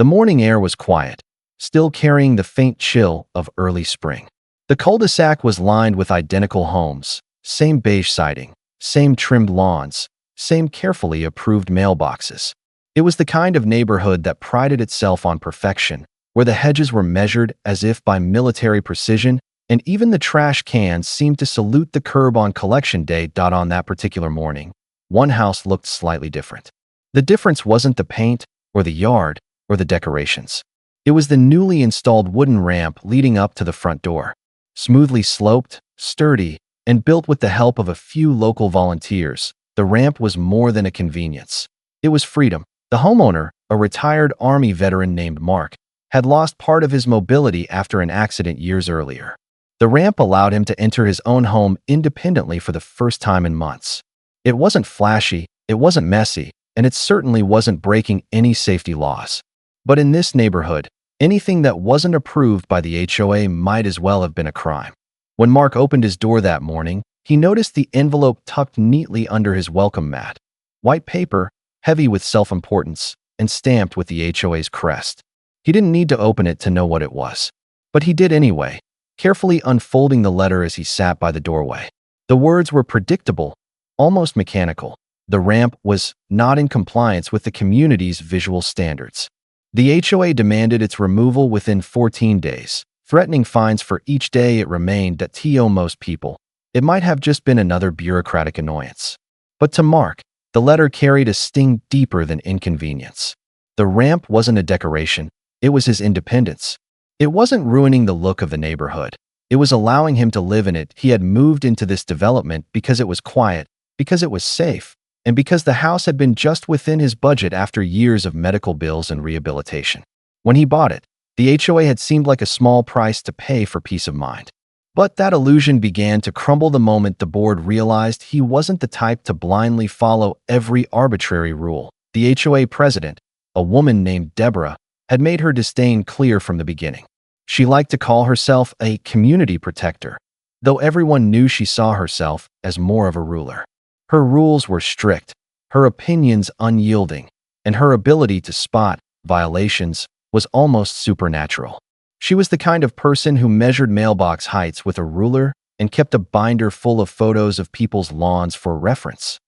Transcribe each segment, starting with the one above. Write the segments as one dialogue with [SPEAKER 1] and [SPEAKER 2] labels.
[SPEAKER 1] The morning air was quiet, still carrying the faint chill of early spring. The cul-de-sac was lined with identical homes, same beige siding, same trimmed lawns, same carefully approved mailboxes. It was the kind of neighborhood that prided itself on perfection, where the hedges were measured as if by military precision, and even the trash cans seemed to salute the curb on collection day. On that particular morning, one house looked slightly different. The difference wasn't the paint, or the yard, or the decorations. It was the newly installed wooden ramp leading up to the front door. Smoothly sloped, sturdy, and built with the help of a few local volunteers, the ramp was more than a convenience. It was freedom. The homeowner, a retired Army veteran named Mark, had lost part of his mobility after an accident years earlier. The ramp allowed him to enter his own home independently for the first time in months. It wasn't flashy, it wasn't messy, and it certainly wasn't breaking any safety laws. But in this neighborhood, anything that wasn't approved by the HOA might as well have been a crime. When Mark opened his door that morning, he noticed the envelope tucked neatly under his welcome mat. White paper, heavy with self-importance, and stamped with the HOA's crest. He didn't need to open it to know what it was. But he did anyway, carefully unfolding the letter as he sat by the doorway. The words were predictable, almost mechanical. The ramp was not in compliance with the community's visual standards. The HOA demanded its removal within 14 days, threatening fines for each day it remained. To most people, it might have just been another bureaucratic annoyance. But to Mark, the letter carried a sting deeper than inconvenience. The ramp wasn't a decoration, it was his independence. It wasn't ruining the look of the neighborhood. It was allowing him to live in it. He had moved into this development because it was quiet, because it was safe, and because the house had been just within his budget after years of medical bills and rehabilitation. When he bought it, the HOA had seemed like a small price to pay for peace of mind. But that illusion began to crumble the moment the board realized he wasn't the type to blindly follow every arbitrary rule. The HOA president, a woman named Deborah, had made her disdain clear from the beginning. She liked to call herself a community protector, though everyone knew she saw herself as more of a ruler. Her rules were strict, her opinions unyielding, and her ability to spot violations was almost supernatural. She was the kind of person who measured mailbox heights with a ruler and kept a binder full of photos of people's lawns for reference.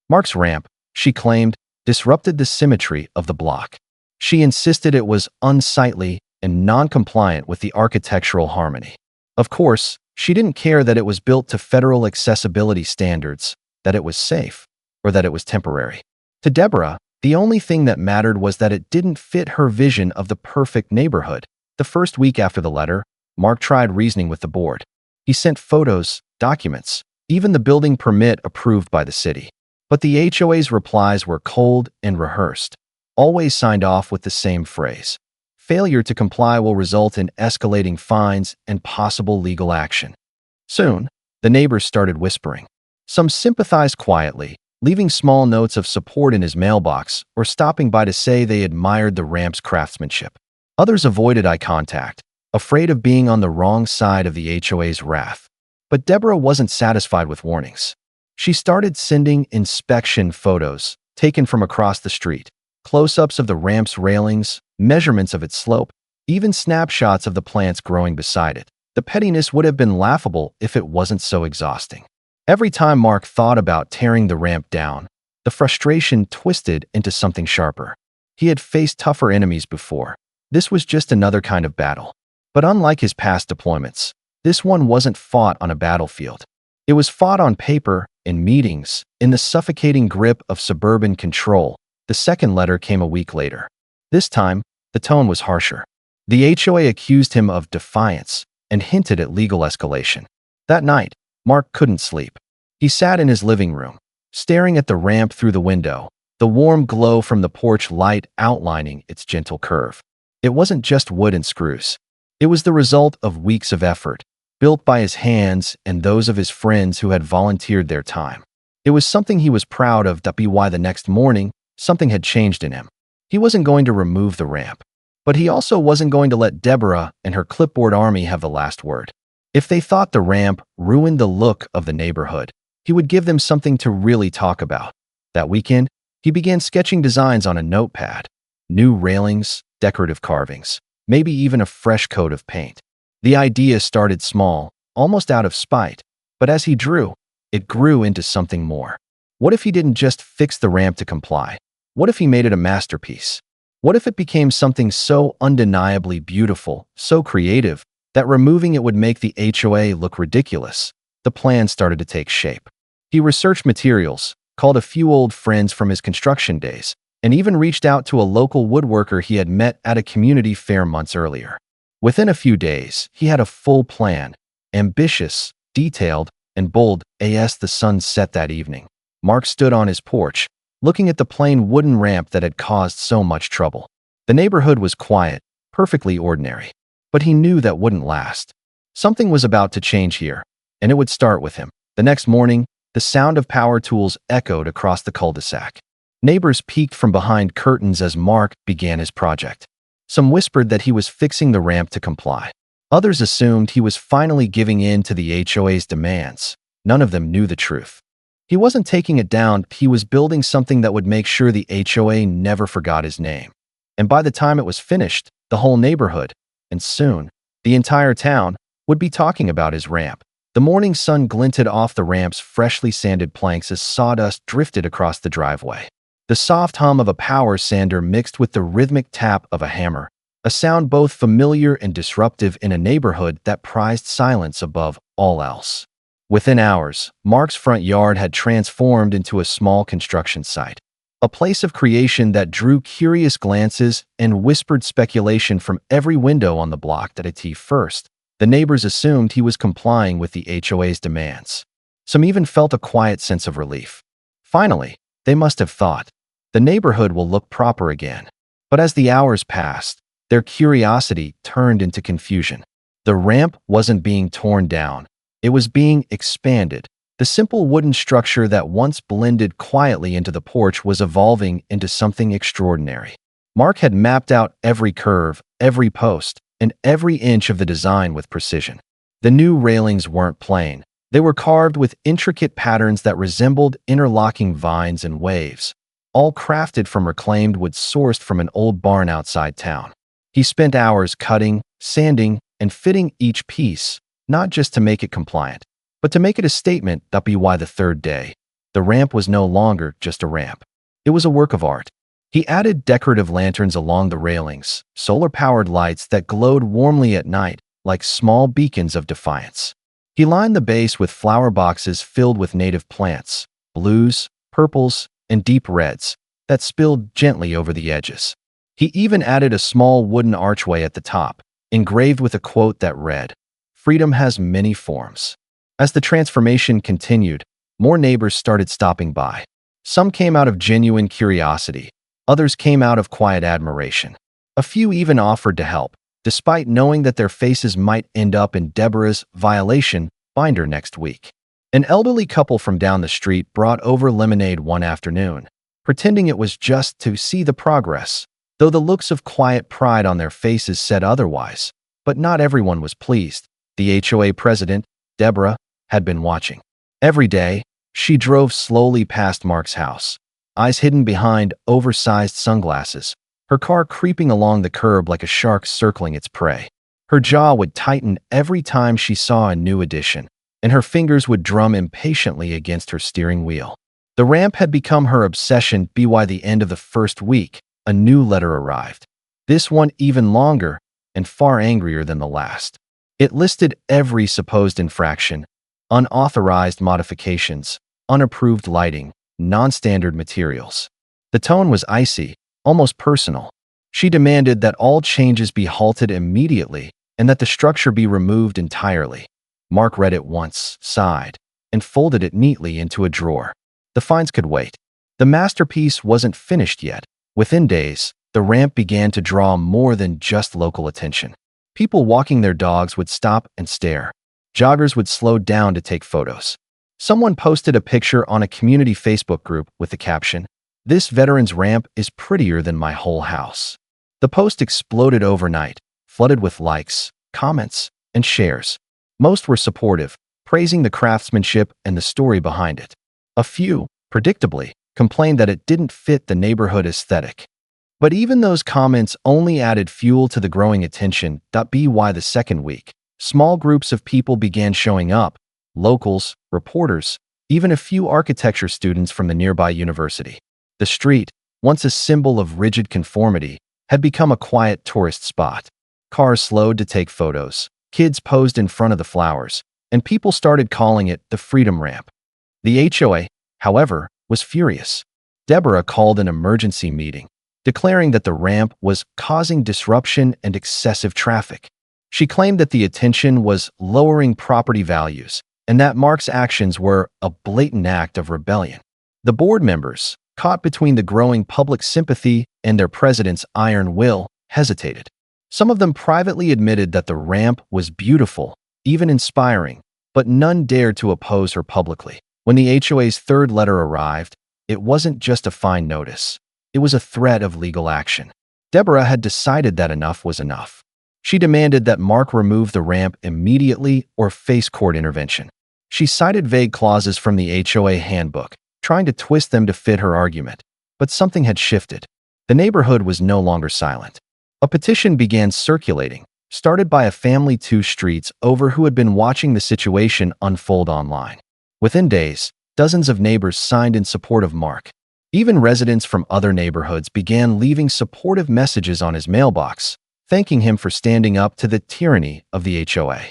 [SPEAKER 1] Mark's ramp, she claimed, disrupted the symmetry of the block. She insisted it was unsightly and non-compliant with the architectural harmony. Of course, she didn't care that it was built to federal accessibility standards, that it was safe, or that it was temporary. To Deborah, the only thing that mattered was that it didn't fit her vision of the perfect neighborhood. The first week after the letter, Mark tried reasoning with the board. He sent photos, documents, even the building permit approved by the city. But the HOA's replies were cold and rehearsed, always signed off with the same phrase. Failure to comply will result in escalating fines and possible legal action. Soon, the neighbors started whispering. Some sympathized quietly, leaving small notes of support in his mailbox or stopping by to say they admired the ramp's craftsmanship. Others avoided eye contact, afraid of being on the wrong side of the HOA's wrath. But Deborah wasn't satisfied with warnings. She started sending inspection photos, taken from across the street, close-ups of the ramp's railings, measurements of its slope, even snapshots of the plants growing beside it. The pettiness would have been laughable if it wasn't so exhausting. Every time Mark thought about tearing the ramp down, the frustration twisted into something sharper. He had faced tougher enemies before. This was just another kind of battle. But unlike his past deployments, this one wasn't fought on a battlefield. It was fought on paper, in meetings, in the suffocating grip of suburban control. The second letter came a week later. This time, the tone was harsher. The HOA accused him of defiance and hinted at legal escalation. That night, Mark couldn't sleep. He sat in his living room, staring at the ramp through the window, the warm glow from the porch light outlining its gentle curve. It wasn't just wood and screws. It was the result of weeks of effort, built by his hands and those of his friends who had volunteered their time. It was something he was proud of. Why the next morning, something had changed in him. He wasn't going to remove the ramp, but he also wasn't going to let Deborah and her clipboard army have the last word. If they thought the ramp ruined the look of the neighborhood, he would give them something to really talk about. That weekend, he began sketching designs on a notepad. New railings, decorative carvings, maybe even a fresh coat of paint. The idea started small, almost out of spite, but as he drew, it grew into something more. What if he didn't just fix the ramp to comply? What if he made it a masterpiece? What if it became something so undeniably beautiful, so creative, that removing it would make the HOA look ridiculous? The plan started to take shape. He researched materials, called a few old friends from his construction days, and even reached out to a local woodworker he had met at a community fair months earlier. Within a few days, he had a full plan, ambitious, detailed, and bold. As the sun set that evening, Mark stood on his porch, looking at the plain wooden ramp that had caused so much trouble. The neighborhood was quiet, perfectly ordinary, but he knew that wouldn't last. Something was about to change here, and it would start with him. The next morning, the sound of power tools echoed across the cul-de-sac. Neighbors peeked from behind curtains as Mark began his project. Some whispered that he was fixing the ramp to comply. Others assumed he was finally giving in to the HOA's demands. None of them knew the truth. He wasn't taking it down, he was building something that would make sure the HOA never forgot his name. And by the time it was finished, the whole neighborhood, and soon, the entire town, would be talking about his ramp. The morning sun glinted off the ramp's freshly sanded planks as sawdust drifted across the driveway. The soft hum of a power sander mixed with the rhythmic tap of a hammer, a sound both familiar and disruptive in a neighborhood that prized silence above all else. Within hours, Mark's front yard had transformed into a small construction site, a place of creation that drew curious glances and whispered speculation from every window on the block. At first, the neighbors assumed he was complying with the HOA's demands. Some even felt a quiet sense of relief. Finally, they must have thought, the neighborhood will look proper again. But as the hours passed, their curiosity turned into confusion. The ramp wasn't being torn down. It was being expanded. The simple wooden structure that once blended quietly into the porch was evolving into something extraordinary. Mark had mapped out every curve, every post, and every inch of the design with precision. The new railings weren't plain. They were carved with intricate patterns that resembled interlocking vines and waves, all crafted from reclaimed wood sourced from an old barn outside town. He spent hours cutting, sanding, and fitting each piece, not just to make it compliant, but to make it a statement. By the third day, the ramp was no longer just a ramp. It was a work of art. He added decorative lanterns along the railings, solar-powered lights that glowed warmly at night, like small beacons of defiance. He lined the base with flower boxes filled with native plants, blues, purples, and deep reds, that spilled gently over the edges. He even added a small wooden archway at the top, engraved with a quote that read, "Freedom has many forms." As the transformation continued, more neighbors started stopping by. Some came out of genuine curiosity. Others came out of quiet admiration. A few even offered to help, despite knowing that their faces might end up in Deborah's violation binder next week. An elderly couple from down the street brought over lemonade one afternoon, pretending it was just to see the progress, though the looks of quiet pride on their faces said otherwise. But not everyone was pleased. The HOA president, Deborah, had been watching. Every day, she drove slowly past Mark's house, eyes hidden behind oversized sunglasses, her car creeping along the curb like a shark circling its prey. Her jaw would tighten every time she saw a new addition, and her fingers would drum impatiently against her steering wheel. The ramp had become her obsession. By the end of the first week, a new letter arrived. This one even longer and far angrier than the last. It listed every supposed infraction: unauthorized modifications, unapproved lighting, non-standard materials. The tone was icy, almost personal. She demanded that all changes be halted immediately and that the structure be removed entirely. Mark read it once, sighed, and folded it neatly into a drawer. The fines could wait. The masterpiece wasn't finished yet. Within days, the ramp began to draw more than just local attention. People walking their dogs would stop and stare. Joggers would slow down to take photos. Someone posted a picture on a community Facebook group with the caption, "This veteran's ramp is prettier than my whole house." The post exploded overnight, flooded with likes, comments, and shares. Most were supportive, praising the craftsmanship and the story behind it. A few, predictably, complained that it didn't fit the neighborhood aesthetic. But even those comments only added fuel to the growing attention. By the second week, small groups of people began showing up: locals, reporters, even a few architecture students from the nearby university. The street, once a symbol of rigid conformity, had become a quiet tourist spot. Cars slowed to take photos, kids posed in front of the flowers, and people started calling it the Freedom Ramp. The HOA, however, was furious. Deborah called an emergency meeting, declaring that the ramp was causing disruption and excessive traffic. She claimed that the attention was lowering property values and that Mark's actions were a blatant act of rebellion. The board members, caught between the growing public sympathy and their president's iron will, hesitated. Some of them privately admitted that the ramp was beautiful, even inspiring, but none dared to oppose her publicly. When the HOA's third letter arrived, it wasn't just a fine notice. It was a threat of legal action. Deborah had decided that enough was enough. She demanded that Mark remove the ramp immediately or face court intervention. She cited vague clauses from the HOA handbook, trying to twist them to fit her argument. But something had shifted. The neighborhood was no longer silent. A petition began circulating, started by a family 2 streets over who had been watching the situation unfold online. Within days, dozens of neighbors signed in support of Mark. Even residents from other neighborhoods began leaving supportive messages on his mailbox, thanking him for standing up to the tyranny of the HOA.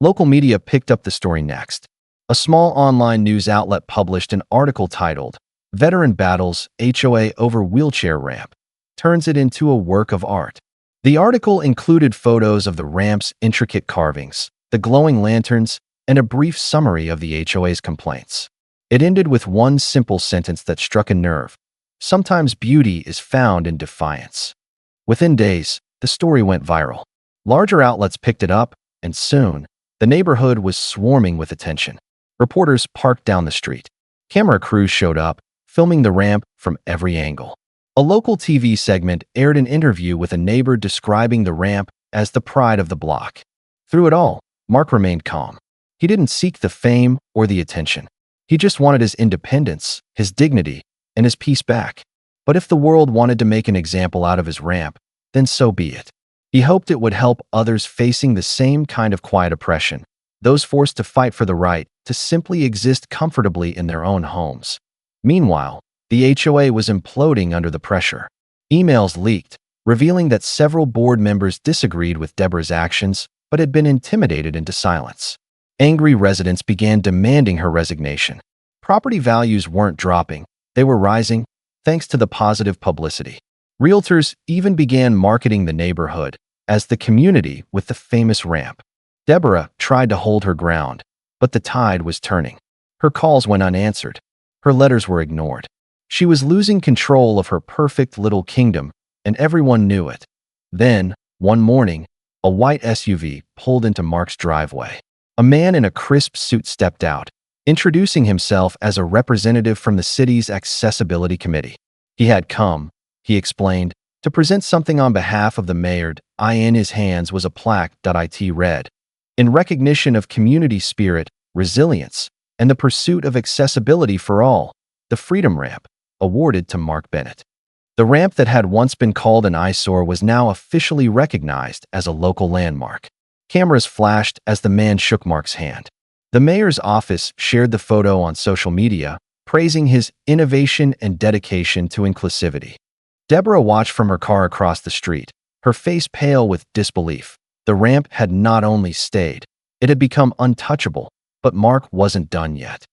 [SPEAKER 1] Local media picked up the story next. A small online news outlet published an article titled, "Veteran Battles HOA Over Wheelchair Ramp Turns It Into a Work of Art." The article included photos of the ramp's intricate carvings, the glowing lanterns, and a brief summary of the HOA's complaints. It ended with one simple sentence that struck a nerve: "Sometimes beauty is found in defiance." Within days, the story went viral. Larger outlets picked it up, and soon, the neighborhood was swarming with attention. Reporters parked down the street. Camera crews showed up, filming the ramp from every angle. A local TV segment aired an interview with a neighbor describing the ramp as the pride of the block. Through it all, Mark remained calm. He didn't seek the fame or the attention. He just wanted his independence, his dignity, and his peace back. But if the world wanted to make an example out of his ramp, then so be it. He hoped it would help others facing the same kind of quiet oppression, those forced to fight for the right to simply exist comfortably in their own homes. Meanwhile, the HOA was imploding under the pressure. Emails leaked, revealing that several board members disagreed with Deborah's actions but had been intimidated into silence. Angry residents began demanding her resignation. Property values weren't dropping, they were rising, thanks to the positive publicity. Realtors even began marketing the neighborhood as the community with the famous ramp. Deborah tried to hold her ground, but the tide was turning. Her calls went unanswered. Her letters were ignored. She was losing control of her perfect little kingdom, and everyone knew it. Then, one morning, a white SUV pulled into Mark's driveway. A man in a crisp suit stepped out, introducing himself as a representative from the city's Accessibility Committee. He had come, he explained, to present something on behalf of the mayor. In his hands was a plaque. It read, "In recognition of community spirit, resilience, and the pursuit of accessibility for all, the Freedom Ramp, awarded to Mark Bennett." The ramp that had once been called an eyesore was now officially recognized as a local landmark. Cameras flashed as the man shook Mark's hand. The mayor's office shared the photo on social media, praising his innovation and dedication to inclusivity. Deborah watched from her car across the street, her face pale with disbelief. The ramp had not only stayed, it had become untouchable, but Mark wasn't done yet.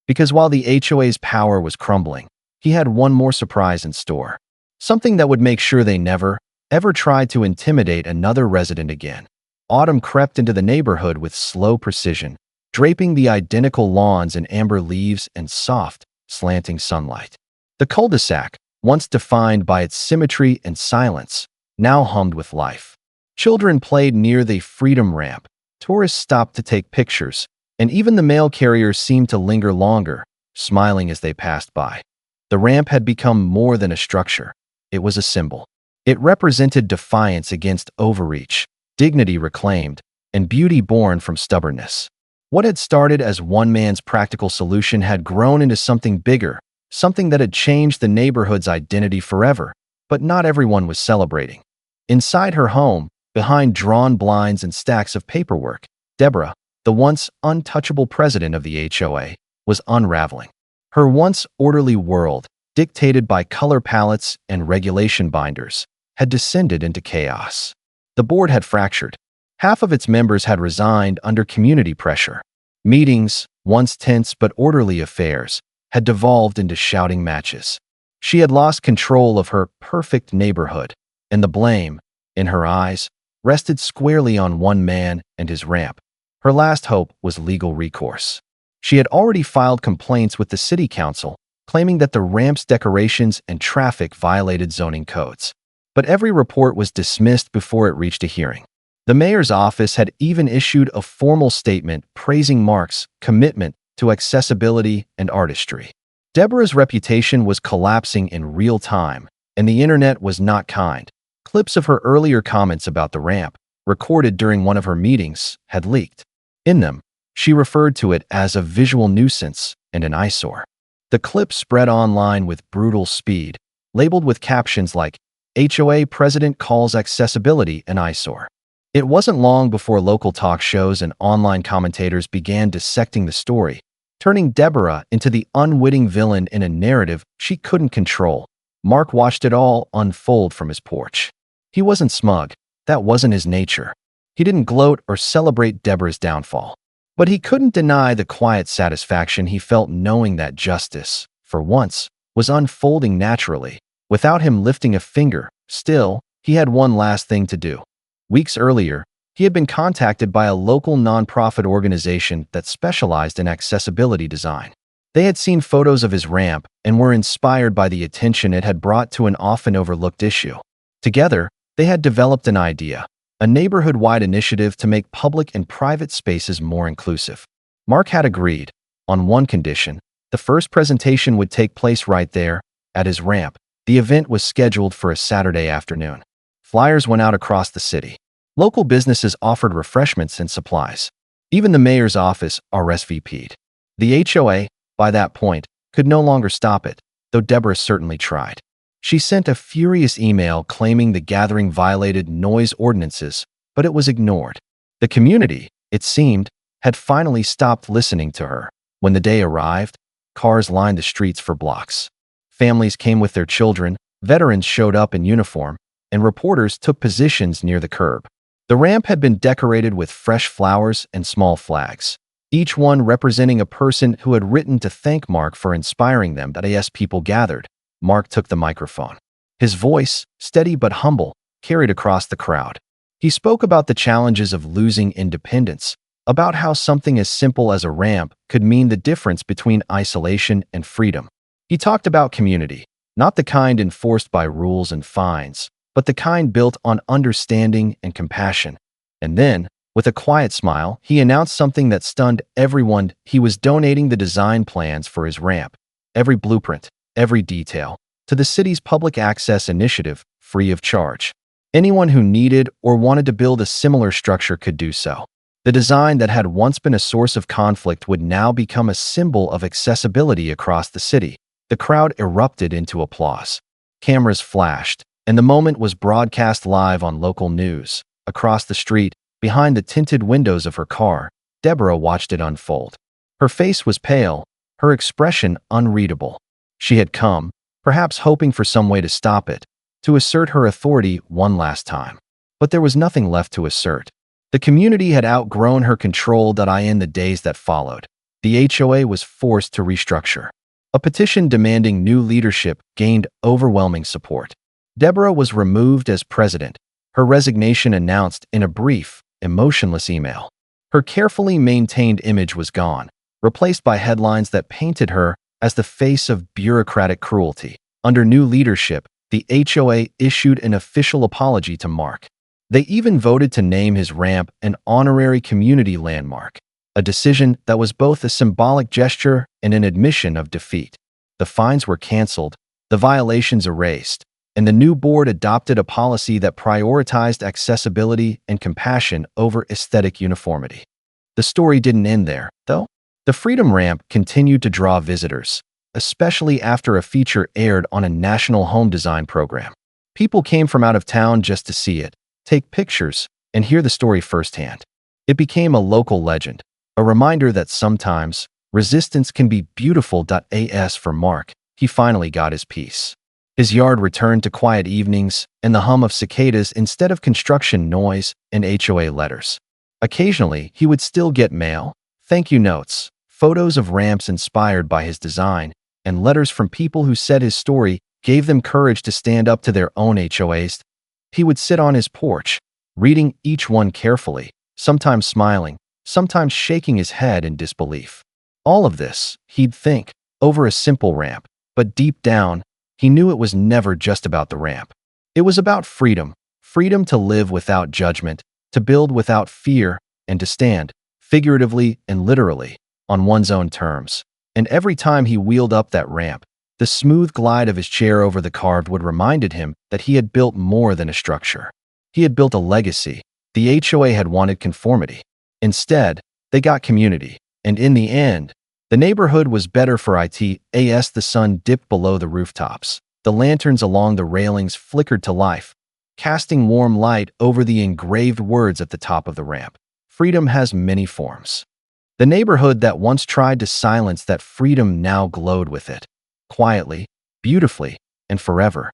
[SPEAKER 1] Because while the HOA's power was crumbling, he had one more surprise in store. Something that would make sure they never, ever tried to intimidate another resident again. Autumn crept into the neighborhood with slow precision, draping the identical lawns in amber leaves and soft, slanting sunlight. The cul-de-sac, once defined by its symmetry and silence, now hummed with life. Children played near the Freedom Ramp, tourists stopped to take pictures, and even the mail carriers seemed to linger longer, smiling as they passed by. The ramp had become more than a structure. It was a symbol. It represented defiance against overreach, dignity reclaimed, and beauty born from stubbornness. What had started as one man's practical solution had grown into something bigger, something that had changed the neighborhood's identity forever. but not everyone was celebrating. Inside her home, behind drawn blinds and stacks of paperwork, Deborah, the once untouchable president of the HOA, was unraveling. Her once orderly world, dictated by color palettes and regulation binders, had descended into chaos. The board had fractured. Half of its members had resigned under community pressure. Meetings, once tense but orderly affairs, had devolved into shouting matches. She had lost control of her perfect neighborhood, and the blame, in her eyes, rested squarely on one man and his ramp. Her last hope was legal recourse. She had already filed complaints with the city council, claiming that the ramp's decorations and traffic violated zoning codes. But every report was dismissed before it reached a hearing. The mayor's office had even issued a formal statement praising Mark's commitment to accessibility and artistry. Deborah's reputation was collapsing in real time, and the internet was not kind. Clips of her earlier comments about the ramp, recorded during one of her meetings, had leaked. In them, she referred to it as a visual nuisance and an eyesore. The clips spread online with brutal speed, labeled with captions like, "HOA President calls accessibility an eyesore." It wasn't long before local talk shows and online commentators began dissecting the story, turning Deborah into the unwitting villain in a narrative she couldn't control. Mark watched it all unfold from his porch. He wasn't smug. That wasn't his nature. He didn't gloat or celebrate Deborah's downfall. But he couldn't deny the quiet satisfaction he felt knowing that justice, for once, was unfolding naturally, without him lifting a finger. Still, he had one last thing to do. Weeks earlier, he had been contacted by a local nonprofit organization that specialized in accessibility design. They had seen photos of his ramp and were inspired by the attention it had brought to an often overlooked issue. Together, they had developed an idea, a neighborhood-wide initiative to make public and private spaces more inclusive. Mark had agreed, on one condition: the first presentation would take place right there, at his ramp. The event was scheduled for a Saturday afternoon. Flyers went out across the city. Local businesses offered refreshments and supplies. Even the mayor's office RSVP'd. The HOA, by that point, could no longer stop it, though Deborah certainly tried. She sent a furious email claiming the gathering violated noise ordinances, but it was ignored. The community, it seemed, had finally stopped listening to her. When the day arrived, cars lined the streets for blocks. Families came with their children, veterans showed up in uniform, and reporters took positions near the curb. The ramp had been decorated with fresh flowers and small flags, each one representing a person who had written to thank Mark for inspiring them. As people gathered, Mark took the microphone. His voice, steady but humble, carried across the crowd. He spoke about the challenges of losing independence, about how something as simple as a ramp could mean the difference between isolation and freedom. He talked about community, not the kind enforced by rules and fines, but the kind built on understanding and compassion. And then, with a quiet smile, he announced something that stunned everyone. He was donating the design plans for his ramp, every blueprint, every detail, to the city's public access initiative, free of charge. Anyone who needed or wanted to build a similar structure could do so. The design that had once been a source of conflict would now become a symbol of accessibility across the city. The crowd erupted into applause. Cameras flashed, and the moment was broadcast live on local news. Across the street, behind the tinted windows of her car, Deborah watched it unfold. Her face was pale, her expression unreadable. She had come, perhaps hoping for some way to stop it, to assert her authority one last time. But there was nothing left to assert. The community had outgrown her control. In the days that followed, the HOA was forced to restructure. A petition demanding new leadership gained overwhelming support. Deborah was removed as president, her resignation announced in a brief, emotionless email. Her carefully maintained image was gone, replaced by headlines that painted her as the face of bureaucratic cruelty. Under new leadership, the HOA issued an official apology to Mark. They even voted to name his ramp an honorary community landmark, a decision that was both a symbolic gesture and an admission of defeat. The fines were canceled, the violations erased, and the new board adopted a policy that prioritized accessibility and compassion over aesthetic uniformity. The story didn't end there, though. The Freedom Ramp continued to draw visitors, especially after a feature aired on a national home design program. People came from out of town just to see it, take pictures, and hear the story firsthand. It became a local legend, a reminder that sometimes resistance can be beautiful. As for Mark, he finally got his peace. His yard returned to quiet evenings and the hum of cicadas instead of construction noise and HOA letters. Occasionally, he would still get mail, thank you notes, photos of ramps inspired by his design, and letters from people who said his story gave them courage to stand up to their own HOAs. He would sit on his porch, reading each one carefully, sometimes smiling, sometimes shaking his head in disbelief. All of this, he'd think, over a simple ramp, but deep down, he knew it was never just about the ramp. It was about freedom, freedom to live without judgment, to build without fear, and to stand, figuratively and literally, on one's own terms. And every time he wheeled up that ramp, the smooth glide of his chair over the carved wood reminded him that he had built more than a structure. He had built a legacy. The HOA had wanted conformity. Instead, they got community. And in the end, the neighborhood was better for it. As the sun dipped below the rooftops, the lanterns along the railings flickered to life, casting warm light over the engraved words at the top of the ramp. Freedom has many forms. The neighborhood that once tried to silence that freedom now glowed with it, quietly, beautifully, and forever.